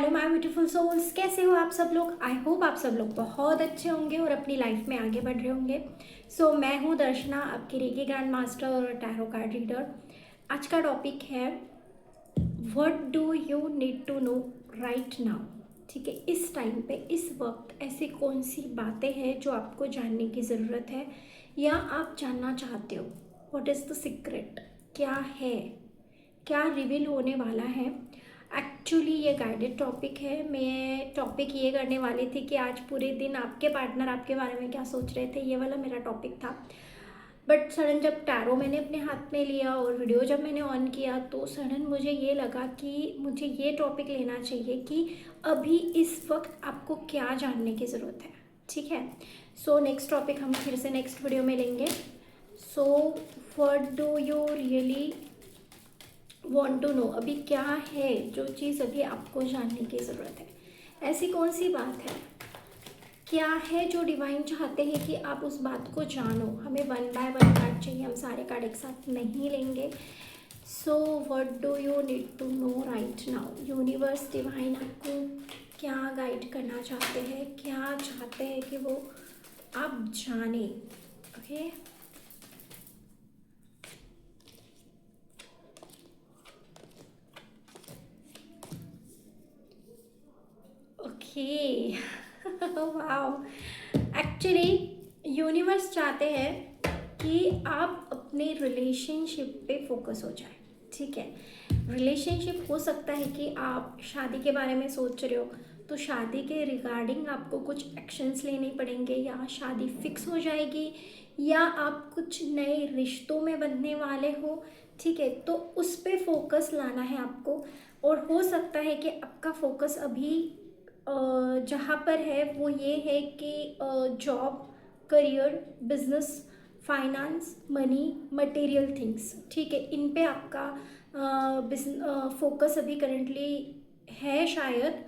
Hello my beautiful souls, कैसे हो आप सब लोग। आई होप आप सब लोग बहुत अच्छे होंगे और अपनी लाइफ में आगे बढ़ रहे होंगे। मैं हूँ दर्शना, आपकी रेकी ग्रैंड मास्टर और टैरो कार्ड रीडर। आज का टॉपिक है what do you need to know right now. ठीक है, इस टाइम पे, इस वक्त ऐसी कौन सी बातें हैं जो आपको जानने की ज़रूरत है या आप जानना चाहते हो। व्हाट इज़ द सीक्रेट, क्या है, क्या रिवील होने वाला है। एक्चुअली ये गाइडेड टॉपिक है। मैं टॉपिक ये करने वाली थी कि आज पूरे दिन आपके पार्टनर आपके बारे में क्या सोच रहे थे, ये वाला मेरा टॉपिक था। बट सडन जब टैरो मैंने अपने हाथ में लिया और वीडियो जब मैंने ऑन किया तो सडन मुझे ये लगा कि मुझे ये टॉपिक लेना चाहिए कि अभी इस वक्त आपको क्या जानने की ज़रूरत है। ठीक है, नेक्स्ट टॉपिक हम फिर से नेक्स्ट वीडियो में लेंगे। What do you really want to know, अभी क्या है जो चीज़ अभी आपको जानने की ज़रूरत है। ऐसी कौन सी बात है, क्या है जो डिवाइन चाहते हैं कि आप उस बात को जानो। हमें 1 बाय 1 कार्ड चाहिए, हम सारे कार्ड एक साथ नहीं लेंगे। What do you need to know right now. Universe, divine आपको क्या गाइड करना चाहते हैं, क्या चाहते हैं कि वो आप जाने। Okay, okay wow. Actually universe चाहते हैं कि आप अपने रिलेशनशिप पे फोकस हो जाए। ठीक है, रिलेशनशिप हो सकता है कि आप शादी के बारे में सोच रहे हो तो शादी के रिगार्डिंग आपको कुछ एक्शंस लेने पड़ेंगे, या शादी फिक्स हो जाएगी, या आप कुछ नए रिश्तों में बंधने वाले हो। ठीक है, तो उस पे फोकस लाना है आपको। और हो सकता है कि आपका फोकस अभी जहाँ पर है वो ये है कि job, career, business, finance, money, material things. ठीक है, इन पे आपका फोकस अभी करंटली है शायद।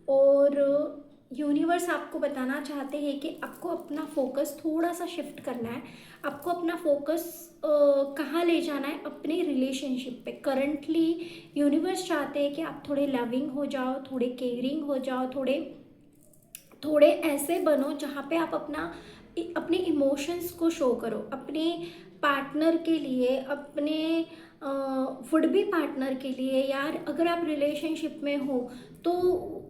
और यूनिवर्स आपको बताना चाहते हैं कि आपको अपना फोकस थोड़ा सा शिफ्ट करना है। आपको अपना फोकस कहाँ ले जाना है, अपने रिलेशनशिप पे। करंटली यूनिवर्स चाहते हैं कि आप थोड़े लविंग हो जाओ, थोड़े केयरिंग हो जाओ, थोड़े थोड़े ऐसे बनो जहाँ पे आप अपने इमोशंस को शो करो अपने पार्टनर के लिए, अपने वुड बी पार्टनर के लिए। यार, अगर आप रिलेशनशिप में हो तो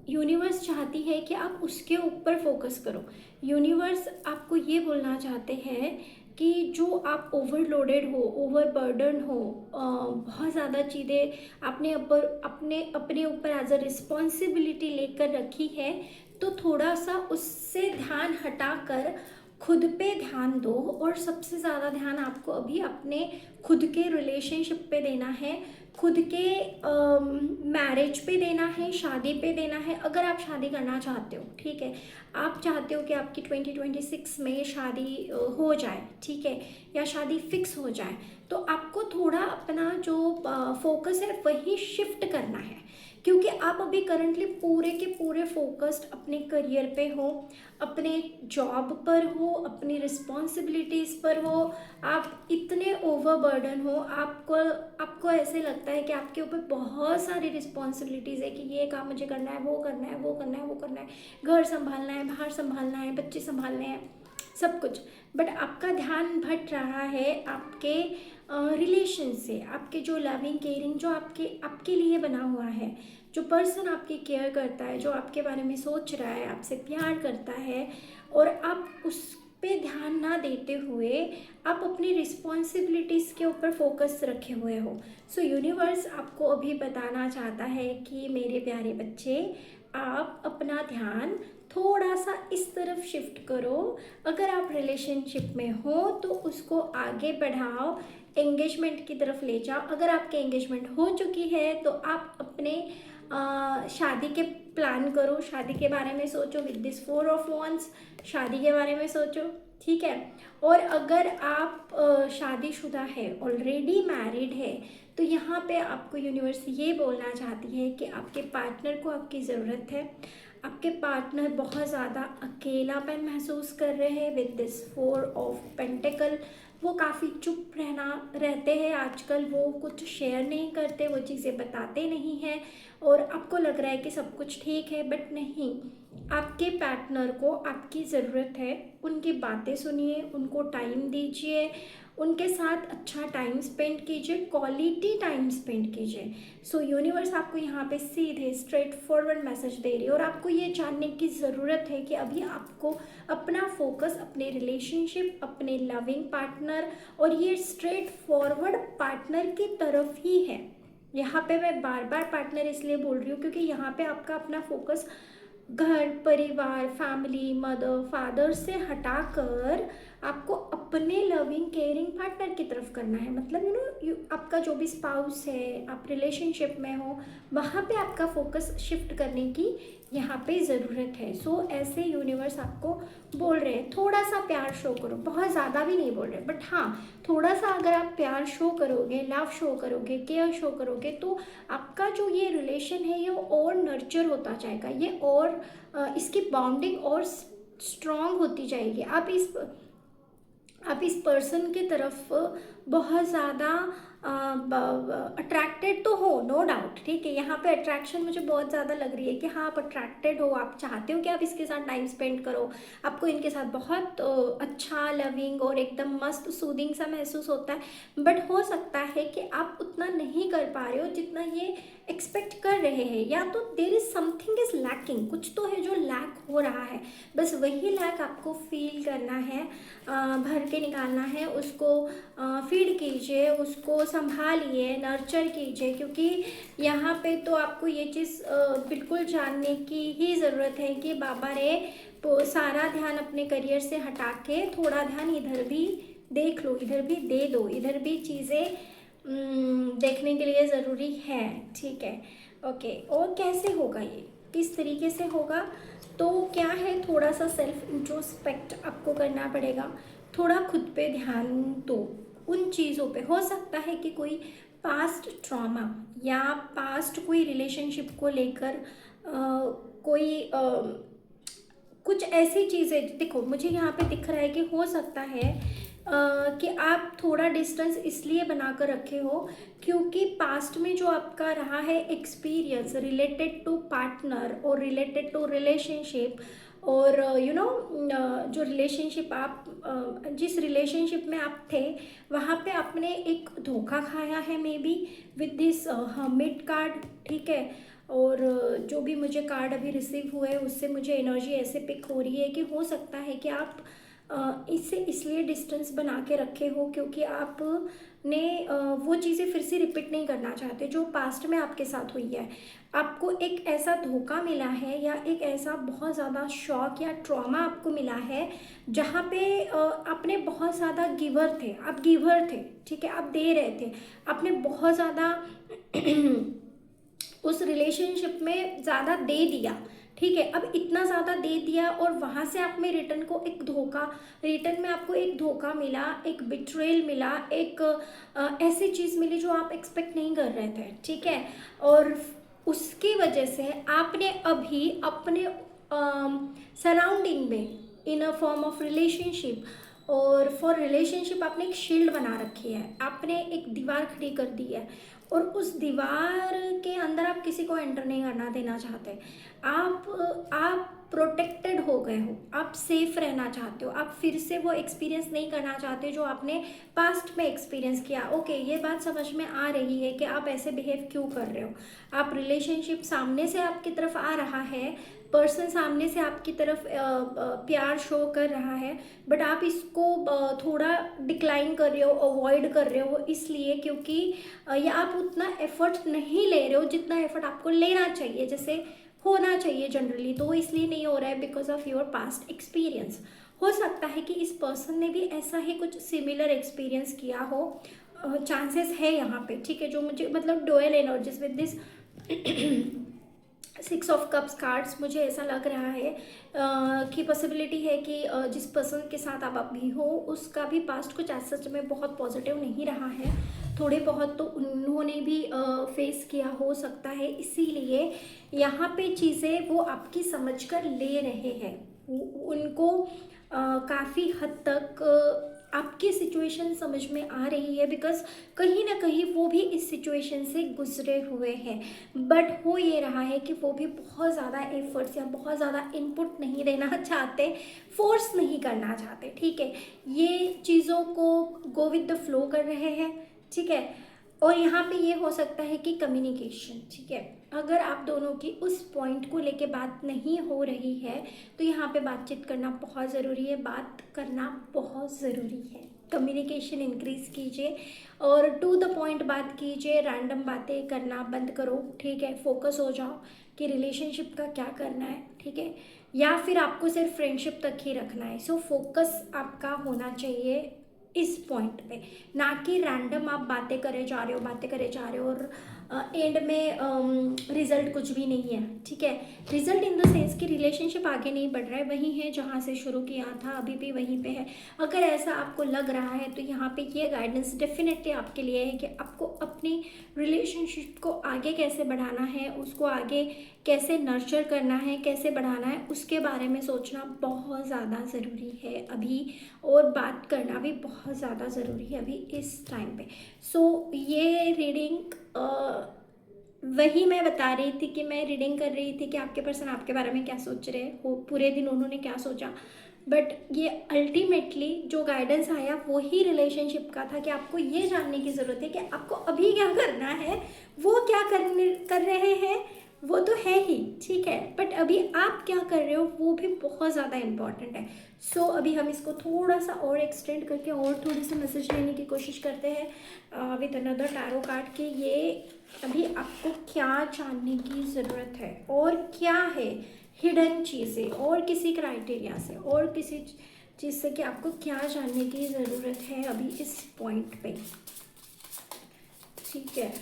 यूनिवर्स चाहती है कि आप उसके ऊपर फोकस करो। यूनिवर्स आपको ये बोलना चाहते हैं कि जो आप ओवरलोडेड हो, ओवरबर्डन हो, बहुत ज़्यादा चीज़ें आपने अपने ऊपर एज अ रिस्पॉन्सिबिलिटी लेकर रखी है, तो थोड़ा सा उससे ध्यान हटाकर खुद पे ध्यान दो। और सबसे ज़्यादा ध्यान आपको अभी अपने खुद के रिलेशनशिप पे देना है, खुद के मैरिज पे देना है, शादी पे देना है। अगर आप शादी करना चाहते हो, ठीक है, आप चाहते हो कि आपकी 2026 में शादी हो जाए, ठीक है, या शादी फिक्स हो जाए, तो आपको थोड़ा अपना जो फोकस है वही शिफ्ट करना है। क्योंकि आप अभी करंटली पूरे के पूरे फोकस्ड अपने करियर पे हो, अपने जॉब पर हो, अपनी रिस्पॉन्सिबिलिटीज़ पर हो। आप इतने ओवरबर्डन हो, आपको ऐसे लगता है कि आपके ऊपर बहुत सारी रिस्पॉन्सिबिलिटीज़ है कि ये काम मुझे करना है, वो करना है, वो करना है, वो करना है, घर संभालना है, बाहर संभालना है, बच्चे संभालने हैं, सब कुछ। बट आपका ध्यान भट रहा है आपके रिलेशन से, आपके जो लविंग केयरिंग, जो आपके लिए बना हुआ है, जो पर्सन आपकी केयर करता है, जो आपके बारे में सोच रहा है, आपसे प्यार करता है, और आप उस पे ध्यान ना देते हुए आप अपनी रिस्पॉन्सिबिलिटीज़ के ऊपर फोकस रखे हुए हो। यूनिवर्स आपको अभी बताना चाहता है कि मेरे प्यारे बच्चे, आप अपना ध्यान थोड़ा सा इस तरफ शिफ्ट करो। अगर आप रिलेशनशिप में हो तो उसको आगे बढ़ाओ, एंगेजमेंट की तरफ ले जाओ। अगर आपके एंगेजमेंट हो चुकी है तो आप अपने शादी के प्लान करो, शादी के बारे में सोचो विद दिस 4 ऑफ wands, शादी के बारे में सोचो। ठीक है, और अगर आप शादीशुदा है, ऑलरेडी मैरिड है, तो यहाँ पे आपको यूनिवर्स ये बोलना चाहती है कि आपके पार्टनर को आपकी ज़रूरत है। आपके पार्टनर बहुत ज़्यादा अकेलापन महसूस कर रहे हैं विद दिस 4 ऑफ पेंटिकल। वो काफ़ी चुप रहते हैं आजकल, वो कुछ शेयर नहीं करते, वो चीज़ें बताते नहीं हैं, और आपको लग रहा है कि सब कुछ ठीक है, बट नहीं। आपके पार्टनर को आपकी ज़रूरत है। उनकी बातें सुनिए, उनको टाइम दीजिए, उनके साथ अच्छा टाइम स्पेंड कीजिए, क्वालिटी टाइम स्पेंड कीजिए। सो यूनिवर्स आपको यहाँ पे सीधे स्ट्रेट फॉरवर्ड मैसेज दे रही है, और आपको ये जानने की ज़रूरत है कि अभी आपको अपना फोकस अपने रिलेशनशिप, अपने लविंग पार्टनर और ये स्ट्रेट फॉरवर्ड पार्टनर की तरफ ही है। यहाँ पे मैं बार बार पार्टनर इसलिए बोल रही हूँ क्योंकि यहाँ पे आपका अपना फोकस घर, परिवार, फैमिली, मदर, फादर से हटाकर आपको अपने लविंग केयरिंग पार्टनर की तरफ करना है। मतलब आपका जो भी स्पाउस है, आप रिलेशनशिप में हो, वहाँ पे आपका फोकस शिफ्ट करने की यहाँ पे ज़रूरत है। सो ऐसे यूनिवर्स आपको बोल रहे हैं थोड़ा सा प्यार शो करो, बहुत ज़्यादा भी नहीं बोल रहे, बट हाँ थोड़ा सा अगर आप प्यार शो करोगे, लव शो करोगे, केयर शो करोगे, तो आपका जो ये रिलेशन है ये और नर्चर होता जाएगा, ये और इसकी बॉन्डिंग और स्ट्रॉन्ग होती जाएगी। आप इस पर्सन की तरफ बहुत ज़्यादा अट्रैक्टेड तो हो, नो डाउट, ठीक है। यहाँ पे अट्रैक्शन मुझे बहुत ज़्यादा लग रही है कि हाँ आप अट्रैक्टेड हो, आप चाहते हो कि आप इसके साथ टाइम स्पेंड करो, आपको इनके साथ बहुत अच्छा, लविंग और एकदम मस्त सूदिंग सा महसूस होता है। बट हो सकता है कि आप उतना नहीं कर पा रहे हो जितना ये एक्सपेक्ट कर रहे हैं, या तो there is something is lacking, कुछ तो है जो लैक हो रहा है, बस वही लैक आपको फील करना है, भर के निकालना है। उसको फीड कीजिए, उसको संभालिए, नर्चर कीजिए, क्योंकि यहाँ पे तो आपको ये चीज़ बिल्कुल जानने की ही ज़रूरत है कि बाबा रे सारा ध्यान अपने करियर से हटा के थोड़ा ध्यान इधर भी देख लो, इधर भी दे दो, इधर भी चीज़ें देखने के लिए ज़रूरी है, ठीक है। ओके, और कैसे होगा ये, किस तरीके से होगा, तो क्या है, थोड़ा सा सेल्फ इंट्रोस्पेक्ट आपको करना पड़ेगा, थोड़ा खुद पे ध्यान दो, उन चीज़ों पे। हो सकता है कि कोई पास्ट ट्रॉमा या पास्ट कोई रिलेशनशिप को लेकर कोई कुछ ऐसी चीज़ें, देखो मुझे यहाँ पे दिख रहा है कि हो सकता है कि आप थोड़ा डिस्टेंस इसलिए बना कर रखे हो क्योंकि पास्ट में जो आपका रहा है एक्सपीरियंस रिलेटेड टू पार्टनर और रिलेटेड टू रिलेशनशिप, और जो रिलेशनशिप आप जिस रिलेशनशिप में आप थे वहाँ पे आपने एक धोखा खाया है, may be with this hermit card, ठीक है। और जो भी मुझे कार्ड अभी रिसीव हुए उससे मुझे एनर्जी ऐसे पिक हो रही है कि हो सकता है कि आप इससे इसलिए डिस्टेंस बना के रखे हो क्योंकि आपने वो चीज़ें फिर से रिपीट नहीं करना चाहते जो पास्ट में आपके साथ हुई है। आपको एक ऐसा धोखा मिला है या एक ऐसा बहुत ज़्यादा शॉक या ट्रॉमा आपको मिला है जहाँ पे आपने बहुत ज़्यादा गिवर थे, आप गिवर थे, ठीक है, आप दे रहे थे, आपने बहुत ज़्यादा उस रिलेशनशिप में ज़्यादा दे दिया, ठीक है। अब इतना ज़्यादा दे दिया और वहाँ से आप में रिटर्न को एक धोखा, रिटर्न में आपको एक धोखा मिला, एक बिट्रेल मिला, एक ऐसी चीज़ मिली जो आप एक्सपेक्ट नहीं कर रहे थे, ठीक है। और उसकी वजह से आपने अभी अपने सराउंडिंग में इन अ फॉर्म ऑफ रिलेशनशिप और फॉर रिलेशनशिप आपने एक शील्ड बना रखी है, आपने एक दीवार खड़ी कर दी है, और उस दीवार के अंदर आप किसी को एंटर नहीं करना देना चाहते। आप प्रोटेक्टेड हो गए हो, आप सेफ रहना चाहते हो, आप फिर से वो एक्सपीरियंस नहीं करना चाहते जो आपने पास्ट में एक्सपीरियंस किया। ओके, ये बात समझ में आ रही है कि आप ऐसे बिहेव क्यों कर रहे हो। आप रिलेशनशिप सामने से आपकी तरफ आ रहा है, पर्सन सामने से आपकी तरफ प्यार शो कर रहा है, बट आप इसको थोड़ा डिक्लाइन कर रहे हो, अवॉइड कर रहे हो, इसलिए क्योंकि या आप उतना एफर्ट नहीं ले रहे हो जितना एफर्ट आपको लेना चाहिए, जैसे होना चाहिए जनरली, तो इसलिए नहीं हो रहा है because of your past experience. हो सकता है कि इस पर्सन ने भी ऐसा ही कुछ सिमिलर एक्सपीरियंस किया हो, चांसेस है यहाँ पे, ठीक है। जो मुझे मतलब dual energies with this 6 of cups cards, मुझे ऐसा लग रहा है कि पॉसिबिलिटी है कि जिस पर्सन के साथ आप अभी हो उसका भी पास्ट कुछ ऐसा सच में बहुत पॉजिटिव नहीं रहा है, थोड़े बहुत तो उन्होंने भी फेस किया हो सकता है, इसीलिए यहाँ पे चीज़ें वो आपकी समझ कर ले रहे हैं, उनको काफ़ी हद तक आपकी सिचुएशन समझ में आ रही है, बिकॉज कहीं ना कहीं वो भी इस सिचुएशन से गुजरे हुए हैं। बट हो ये रहा है कि वो भी बहुत ज़्यादा एफर्ट्स या बहुत ज़्यादा इनपुट नहीं देना चाहते, फोर्स नहीं करना चाहते, ठीक है। ये चीज़ों को गो विद द फ्लो कर रहे हैं, ठीक है। और यहाँ पे ये हो सकता है कि कम्युनिकेशन, ठीक है, अगर आप दोनों की उस पॉइंट को लेके बात नहीं हो रही है तो यहाँ पे बातचीत करना बहुत ज़रूरी है, बात करना बहुत ज़रूरी है। कम्युनिकेशन इंक्रीज़ कीजिए और टू द पॉइंट बात कीजिए, रैंडम बातें करना बंद करो, ठीक है। फोकस हो जाओ कि रिलेशनशिप का क्या करना है, ठीक है, या फिर आपको सिर्फ फ्रेंडशिप तक ही रखना है। सो फोकस आपका होना चाहिए इस पॉइंट पे, ना कि रैंडम आप बातें करे जा रहे हो, बातें करे जा रहे हो और एंड में रिजल्ट कुछ भी नहीं है, ठीक है। रिजल्ट इन द सेंस कि रिलेशनशिप आगे नहीं बढ़ रहा है, वहीं है जहाँ से शुरू किया था, अभी भी वहीं पे है। अगर ऐसा आपको लग रहा है तो यहाँ पे ये गाइडेंस डेफिनेटली आपके लिए है कि आपको अपनी रिलेशनशिप को आगे कैसे बढ़ाना है, उसको आगे कैसे नर्चर करना है, कैसे बढ़ाना है, उसके बारे में सोचना बहुत ज़्यादा ज़रूरी है अभी, और बात करना भी बहुत ज़्यादा ज़रूरी है अभी इस टाइम पे। सो ये रीडिंग वही मैं बता रही थी कि मैं रीडिंग कर रही थी कि आपके पर्सन आपके बारे में क्या सोच रहे हो, पूरे दिन उन्होंने क्या सोचा। बट ये अल्टीमेटली जो गाइडेंस आया वही रिलेशनशिप का था कि आपको ये जानने की ज़रूरत है कि आपको अभी क्या करना है, वो क्या कर रहे हैं वो तो है ही, ठीक है, बट अभी आप क्या कर रहे हो वो भी बहुत ज़्यादा इम्पॉर्टेंट है। सो अभी हम इसको थोड़ा सा और एक्सटेंड करके और थोड़ी सी मैसेज लेने की कोशिश करते हैं विद अनदर टैरो कार्ड कि ये अभी आपको क्या जानने की ज़रूरत है और क्या है हिडन चीज़ें, और किसी क्राइटेरिया से और किसी चीज़ से कि आपको क्या जानने की ज़रूरत है अभी इस पॉइंट पे, ठीक है।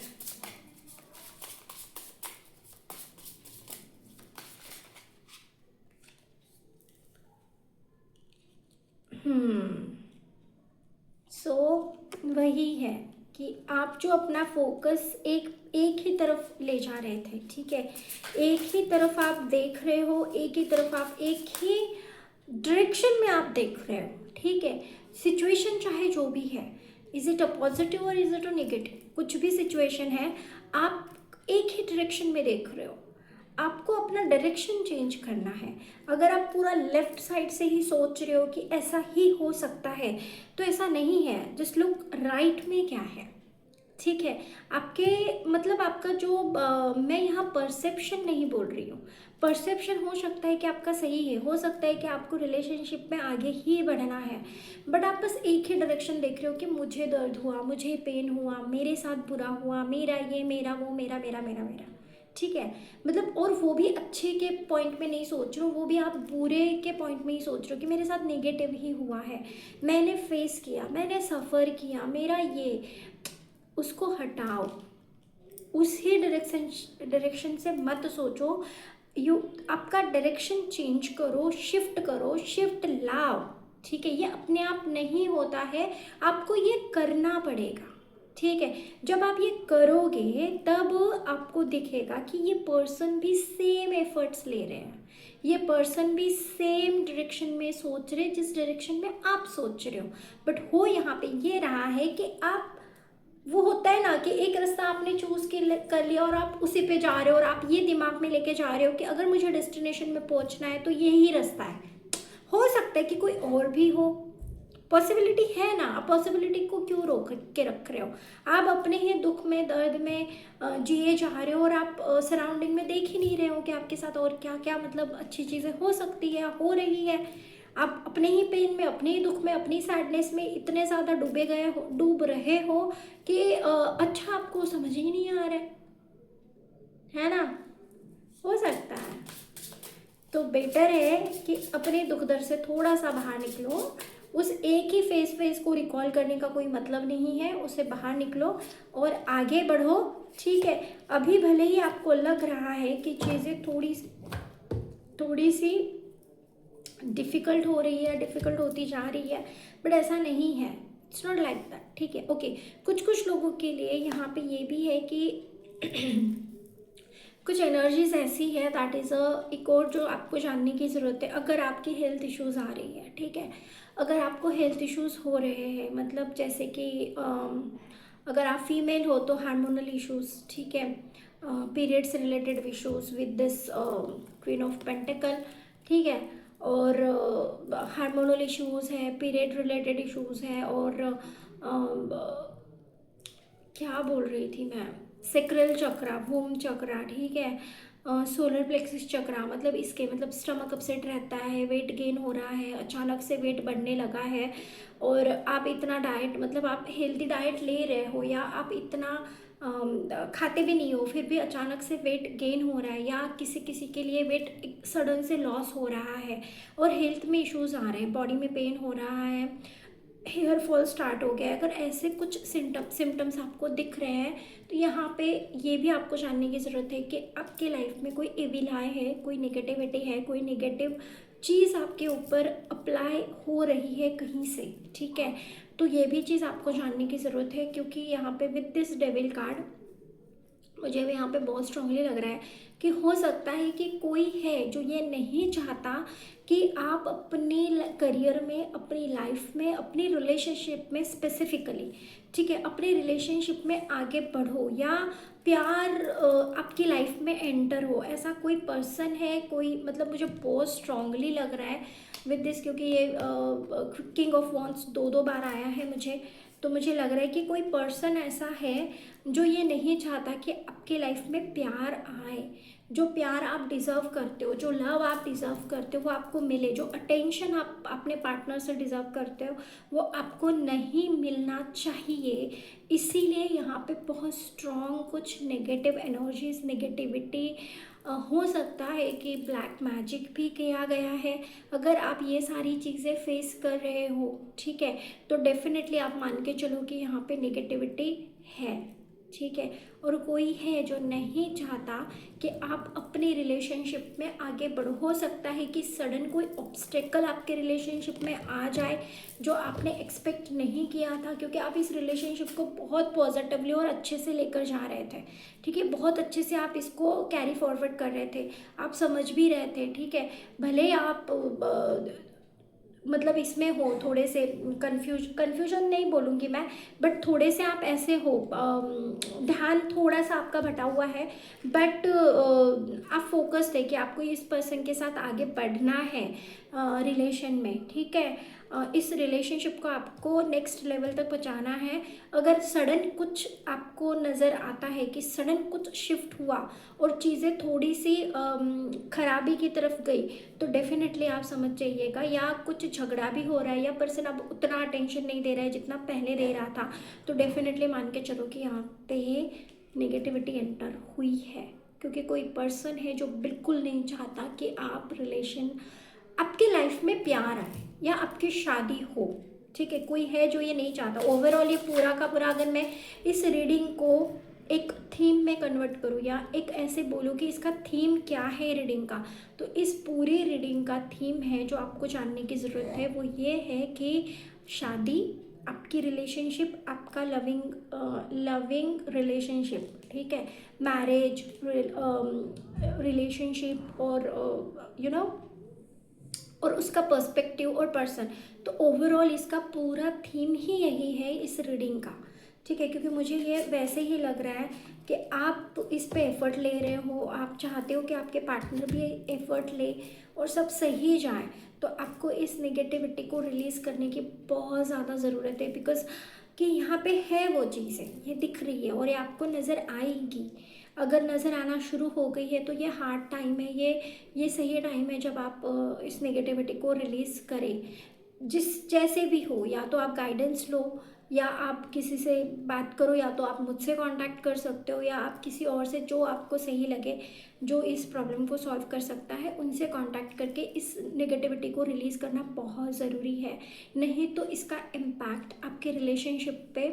सो वही है कि आप जो अपना फोकस एक एक ही तरफ ले जा रहे थे, ठीक है, एक ही तरफ आप देख रहे हो, एक ही तरफ आप एक ही डायरेक्शन में आप देख रहे हो, ठीक है। सिचुएशन चाहे जो भी है, इज इट अ पॉजिटिव और इज इट अ नेगेटिव, कुछ भी सिचुएशन है, आप एक ही डायरेक्शन में देख रहे हो, आपको अपना डायरेक्शन चेंज करना है। अगर आप पूरा लेफ्ट साइड से ही सोच रहे हो कि ऐसा ही हो सकता है तो ऐसा नहीं है, जस्ट लुक राइट में क्या है, ठीक है। आपके मतलब आपका जो मैं यहाँ परसेप्शन नहीं बोल रही हूँ, परसेप्शन हो सकता है कि आपका सही है, हो सकता है कि आपको रिलेशनशिप में आगे ही बढ़ना है, बट आप बस एक ही डायरेक्शन देख रहे हो कि मुझे दर्द हुआ, मुझे पेन हुआ, मेरे साथ बुरा हुआ, मेरा ये, मेरा वो, मेरा मेरा मेरा मेरा, ठीक है। मतलब और वो भी अच्छे के पॉइंट में नहीं सोच रहे हो, वो भी आप बुरे के पॉइंट में ही सोच रहे हो कि मेरे साथ नेगेटिव ही हुआ है, मैंने फेस किया, मैंने सफ़र किया, मेरा ये। उसको हटाओ, उसी डायरेक्शन से मत सोचो, यू आपका डायरेक्शन चेंज करो, शिफ्ट लाओ, ठीक है। ये अपने आप नहीं होता है, आपको ये करना पड़ेगा, ठीक है। जब आप ये करोगे तब आपको दिखेगा कि ये पर्सन भी सेम एफर्ट्स ले रहे हैं, ये पर्सन भी सेम डायरेक्शन में सोच रहे जिस डायरेक्शन में आप सोच रहे हो। बट हो यहाँ पे ये रहा है कि आप, वो होता है ना कि एक रास्ता आपने चूज कर लिया और आप उसी पे जा रहे हो और आप ये दिमाग में लेके जा रहे हो कि अगर मुझे डेस्टिनेशन में पहुंचना है तो यही रास्ता है। हो सकता है कि कोई और भी हो, पॉसिबिलिटी है ना, आप पॉसिबिलिटी को क्यों रोक के रख रहे हो। आप अपने ही दुख में, दर्द में जिए जा रहे हो और आप सराउंडिंग में देख ही नहीं रहे हो कि आपके साथ और क्या क्या मतलब अच्छी चीज़ें हो सकती है, हो रही है। आप अपने ही पेन में, अपने ही दुख में, अपनी सैडनेस में इतने ज़्यादा डूब रहे हो कि अच्छा आपको समझ ही नहीं आ रहा है ना, हो सकता है। तो बेटर है कि अपने दुख दर्द से थोड़ा सा बाहर निकलो, उस एक ही फेस को रिकॉल करने का कोई मतलब नहीं है, उससे बाहर निकलो और आगे बढ़ो, ठीक है। अभी भले ही आपको लग रहा है कि चीज़ें थोड़ी सी डिफ़िकल्ट हो रही है, डिफ़िकल्ट होती जा रही है, बट ऐसा नहीं है, इट्स नॉट लाइक दैट, ठीक है। ओके, कुछ लोगों के लिए यहाँ पे ये भी है कि कुछ एनर्जीज ऐसी है दैट इज़ एक और जो आपको जानने की ज़रूरत है। अगर आपकी हेल्थ इश्यूज़ आ रही है, ठीक है, अगर आपको हेल्थ इश्यूज़ हो रहे हैं, मतलब जैसे कि अगर आप फीमेल हो तो हार्मोनल इश्यूज़, ठीक है, periods related issues with this queen of pentacle, ठीक है, और हार्मोनल इश्यूज़ है, पीरियड रिलेटेड इश्यूज़ है, और क्या बोल रही थी मैं, सेक्रल चक्रा, भूम चक्रा, ठीक है, सोलर प्लेक्सिस चक्रा, मतलब इसके मतलब स्टमक अपसेट रहता है, वेट गेन हो रहा है, अचानक से वेट बढ़ने लगा है, और आप इतना डाइट, मतलब आप हेल्दी डाइट ले रहे हो या आप इतना खाते भी नहीं हो, फिर भी अचानक से वेट गेन हो रहा है, या किसी किसी के लिए वेट सडन से लॉस हो रहा है और हेल्थ में इश्यूज आ रहे हैं, बॉडी में पेन हो रहा है, हेयर फॉल स्टार्ट हो गया है, अगर ऐसे कुछ सिम्टम्स आपको दिख रहे हैं तो यहाँ पे ये भी आपको जानने की ज़रूरत है कि आपके लाइफ में कोई एविल आई है, कोई नेगेटिविटी है, कोई नेगेटिव चीज़ आपके ऊपर अप्लाई हो रही है कहीं से, ठीक है। तो ये भी चीज़ आपको जानने की ज़रूरत है, क्योंकि यहाँ पे विद दिस डेविल कार्ड मुझे भी यहाँ पे बहुत स्ट्रांगली लग रहा है कि हो सकता है कि कोई है जो ये नहीं चाहता कि आप अपने करियर में, अपनी लाइफ में, अपनी रिलेशनशिप में स्पेसिफिकली, ठीक है, अपने रिलेशनशिप में आगे बढ़ो या प्यार आपकी लाइफ में एंटर हो। ऐसा कोई पर्सन है, कोई, मतलब मुझे बहुत स्ट्रांगली लग रहा है विद दिस, क्योंकि ये किंग ऑफ वॉन्ड्स दो दो बार आया है मुझे, तो मुझे लग रहा है कि कोई पर्सन ऐसा है जो ये नहीं चाहता कि आपके लाइफ में प्यार आए, जो प्यार आप डिज़र्व करते हो, जो लव आप डिज़र्व करते हो वो आपको मिले, जो अटेंशन आप अपने पार्टनर से डिज़र्व करते हो वो आपको नहीं मिलना चाहिए। इसीलिए यहाँ पे बहुत स्ट्रॉन्ग कुछ नेगेटिव एनर्जीज, नेगेटिविटी, हो सकता है कि ब्लैक मैजिक भी किया गया है। अगर आप ये सारी चीज़ें फेस कर रहे हो, ठीक है, तो डेफिनेटली आप मान के चलो कि यहाँ पे नेगेटिविटी है, ठीक है, और कोई है जो नहीं चाहता कि आप अपनी रिलेशनशिप में आगे बढ़ो। हो सकता है कि सडन कोई ऑब्स्टेकल आपके रिलेशनशिप में आ जाए जो आपने एक्सपेक्ट नहीं किया था, क्योंकि आप इस रिलेशनशिप को बहुत पॉजिटिवली और अच्छे से लेकर जा रहे थे, ठीक है, बहुत अच्छे से आप इसको कैरी फॉरवर्ड कर रहे थे, आप समझ भी रहे थे, ठीक है, भले आप मतलब इसमें हो थोड़े से कन्फ्यूजन नहीं बोलूँगी मैं, बट थोड़े से आप ऐसे हो, ध्यान थोड़ा सा आपका भटा हुआ है, बट आप फोकस्ड है कि आपको इस पर्सन के साथ आगे बढ़ना है रिलेशन में, ठीक है, इस रिलेशनशिप को आपको नेक्स्ट लेवल तक पहुंचाना है। अगर सडन कुछ आपको नज़र आता है कि सडन कुछ शिफ्ट हुआ और चीज़ें थोड़ी सी खराबी की तरफ गई, तो डेफिनेटली आप समझ जाइएगा, या कुछ झगड़ा भी हो रहा है या पर्सन अब उतना अटेंशन नहीं दे रहा है जितना पहले दे रहा था, तो डेफिनेटली मान के चलो कि यहाँ पे नेगेटिविटी एंटर हुई है, क्योंकि कोई पर्सन है जो बिल्कुल नहीं चाहता कि आप रिलेशन, आपके लाइफ में प्यार आए या आपकी शादी हो, ठीक है, कोई है जो ये नहीं चाहता। ओवरऑल ये पूरा का पूरा अगर मैं इस रीडिंग को एक थीम में कन्वर्ट करूँ या एक ऐसे बोलूँ कि इसका थीम क्या है रीडिंग का, तो इस पूरी रीडिंग का थीम है जो आपको जानने की ज़रूरत है वो ये है कि शादी, आपकी रिलेशनशिप, आपका लविंग रिलेशनशिप, ठीक है, मैरिज रिलेशनशिप, और यू नो और उसका पर्सपेक्टिव और पर्सन, तो ओवरऑल इसका पूरा थीम ही यही है इस रीडिंग का, ठीक है, क्योंकि मुझे ये वैसे ही लग रहा है कि आप इस पे एफर्ट ले रहे हो, आप चाहते हो कि आपके पार्टनर भी एफर्ट ले और सब सही जाए, तो आपको इस नेगेटिविटी को रिलीज़ करने की बहुत ज़्यादा ज़रूरत है, बिकॉज कि यहाँ पे है वो चीज़ें, ये दिख रही है और ये आपको नज़र आएगी। अगर नज़र आना शुरू हो गई है तो ये हार्ड टाइम है, ये सही टाइम है जब आप इस नेगेटिविटी को रिलीज़ करें, जिस जैसे भी हो, या तो आप गाइडेंस लो, या आप किसी से बात करो, या तो आप मुझसे कांटेक्ट कर सकते हो, या आप किसी और से जो आपको सही लगे, जो इस प्रॉब्लम को सॉल्व कर सकता है, उनसे कांटेक्ट करके इस नेगेटिविटी को रिलीज़ करना बहुत ज़रूरी है, नहीं तो इसका इम्पैक्ट आपके रिलेशनशिप पे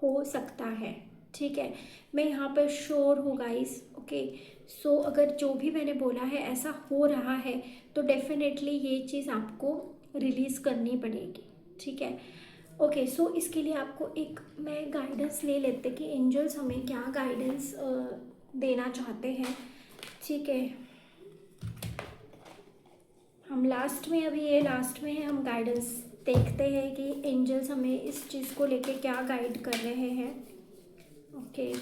हो सकता है, ठीक है। मैं यहाँ पर श्योर हूँ गाइस, ओके, सो अगर जो भी मैंने बोला है ऐसा हो रहा है तो डेफिनेटली ये चीज़ आपको रिलीज़ करनी पड़ेगी, ठीक है। ओके, सो इसके लिए आपको एक मैं गाइडेंस ले लेते कि एंजल्स हमें क्या गाइडेंस देना चाहते हैं। ठीक है, हम लास्ट में, अभी ये लास्ट में है, हम गाइडेंस देखते हैं कि एंजल्स हमें इस चीज़ को लेके क्या गाइड कर रहे हैं। ओके,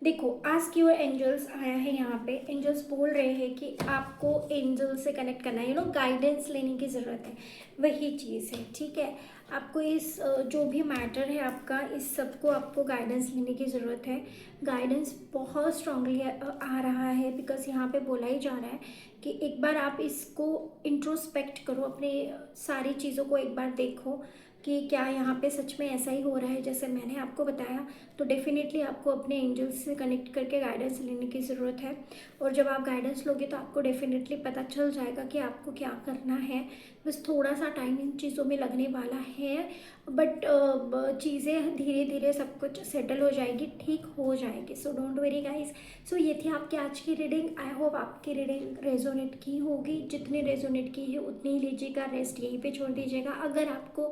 देखो, आस्क योर एंजल्स आया है यहाँ पे। एंजल्स बोल रहे हैं कि आपको एंजल से कनेक्ट करना है, गाइडेंस लेने की ज़रूरत है, वही चीज़ है। ठीक है, आपको इस जो भी मैटर है आपका, इस सब को आपको गाइडेंस लेने की ज़रूरत है। गाइडेंस बहुत स्ट्रांगली आ रहा है, बिकॉज यहाँ पे बोला ही जा रहा है कि एक बार आप इसको इंट्रोस्पेक्ट करो, अपने सारी चीज़ों को एक बार देखो कि क्या यहाँ पे सच में ऐसा ही हो रहा है जैसे मैंने आपको बताया। तो डेफिनेटली आपको अपने एंजल्स से कनेक्ट करके गाइडेंस लेने की ज़रूरत है। और जब आप गाइडेंस लोगे तो आपको डेफिनेटली पता चल जाएगा कि आपको क्या करना है। बस थोड़ा सा टाइम इन चीज़ों में लगने वाला है, बट चीज़ें धीरे धीरे सब कुछ सेटल हो जाएगी, ठीक हो जाएगी। So don't worry guys. So ये थी आपकी आज की रीडिंग। आई होप आपकी रीडिंग रेजोनेट की होगी। जितनी रेजोनेट की है उतनी ही लीजिएगा, रेस्ट यहीं पे छोड़ दीजिएगा। अगर आपको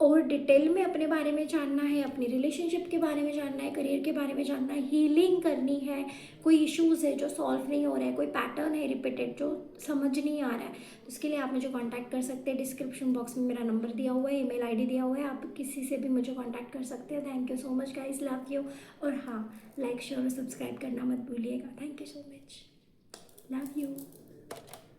और डिटेल में अपने बारे में जानना है, अपनी रिलेशनशिप के बारे में जानना है, करियर के बारे में जानना है, हीलिंग करनी है, कोई इश्यूज़ है जो सॉल्व नहीं हो रहा है, कोई पैटर्न है रिपीटेड जो समझ नहीं आ रहा है, तो उसके लिए आप मुझे कांटेक्ट कर सकते हैं। डिस्क्रिप्शन बॉक्स में मेरा नंबर दिया हुआ है, ईमेल आईडी दिया हुआ है, आप किसी से भी मुझे कांटेक्ट कर सकते हैं। Thank you so much guys, love you. और हाँ, लाइक शेयर और सब्सक्राइब करना मत भूलिएगा। Thank you so much, love you.